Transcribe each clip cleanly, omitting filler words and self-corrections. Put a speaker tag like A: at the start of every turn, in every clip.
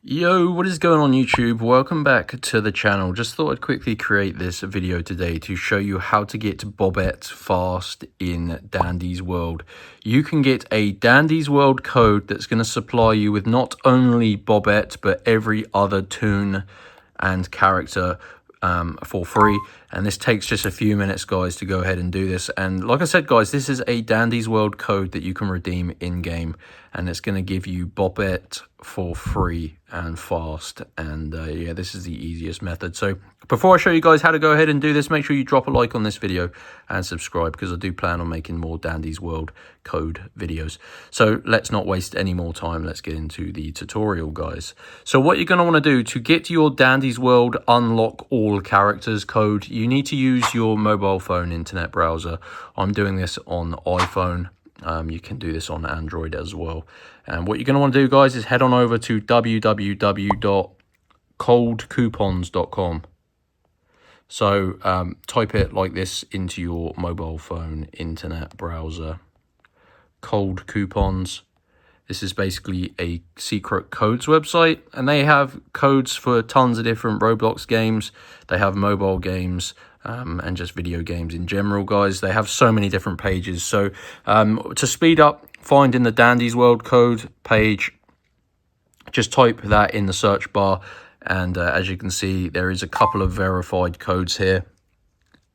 A: Yo, what is going on YouTube? Welcome back to the channel. Just thought I'd quickly create this video today to show you how to get Bobette fast in Dandy's World. You can get a Dandy's World code that's going to supply you with not only Bobette but every other toon and character for free, and this takes just a few minutes, guys, to go ahead and do this. And like I said, guys, this is a Dandy's World code that you can redeem in game, and it's going to give you Bobette for free and fast. And yeah, this is the easiest method. So before I show you guys how to go ahead and do this, make sure you drop a like on this video and subscribe, because I do plan on making more Dandy's World code videos. So let's not waste any more time. Let's get into the tutorial, guys. So what you're going to want to do to get your Dandy's World unlock all characters code, you need to use your mobile phone internet browser. I'm doing this on iPhone. You can do this on Android as well. And what you're going to want to do, guys, is head on over to www.coldcoupons.com. So type it like this into your mobile phone internet browser. Cold Coupons. This is basically a secret codes website, and they have codes for tons of different Roblox games. They have mobile games and just video games in general, guys. They have so many different pages. So to speed up finding the Dandy's World code page, just type that in the search bar, and as you can see, there is a couple of verified codes here.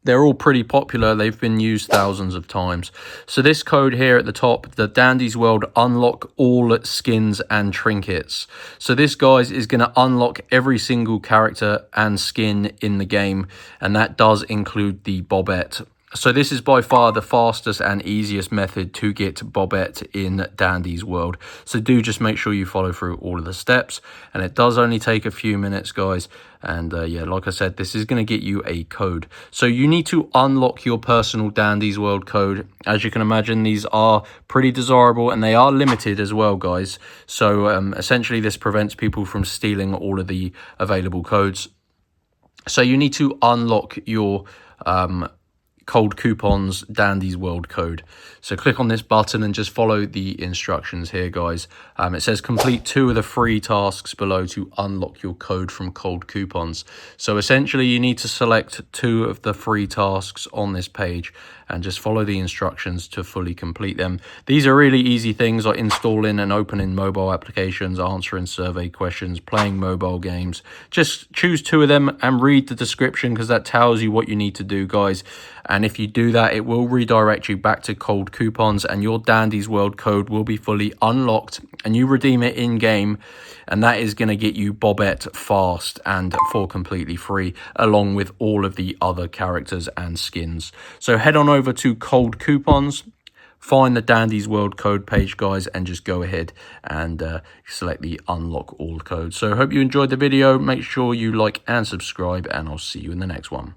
A: They're all pretty popular. They've been used thousands of times. So this code here at the top, the Dandy's World unlock all skins and trinkets. So this, guys, is going to unlock every single character and skin in the game, and that does include the Bobette. So this is by far the fastest and easiest method to get Bobette in Dandy's World. So do just make sure you follow through all of the steps, and it does only take a few minutes, guys. And yeah, like I said, this is going to get you a code. So you need to unlock your personal Dandy's World code. As you can imagine, these are pretty desirable, and they are limited as well, guys. So essentially this prevents people from stealing all of the available codes. So you need to unlock your Cold Coupons Dandy's World code. So click on this button and just follow the instructions here, guys. It says complete 2 of the free tasks below to unlock your code from Cold Coupons. So essentially you need to select 2 of the free tasks on this page and just follow the instructions to fully complete them. These are really easy things, like installing and opening mobile applications, answering survey questions, playing mobile games. Just choose 2 of them and read the description, because that tells you what you need to do, guys. And if you do that, it will redirect you back to Cold Coupons, and your Dandy's World code will be fully unlocked, and you redeem it in game, and that is going to get you Bobette fast and for completely free, along with all of the other characters and skins. So head on over to Cold Coupons, find the Dandy's World code page, guys, and just go ahead and select the unlock all code. So I hope you enjoyed the video. Make sure you like and subscribe, and I'll see you in the next one.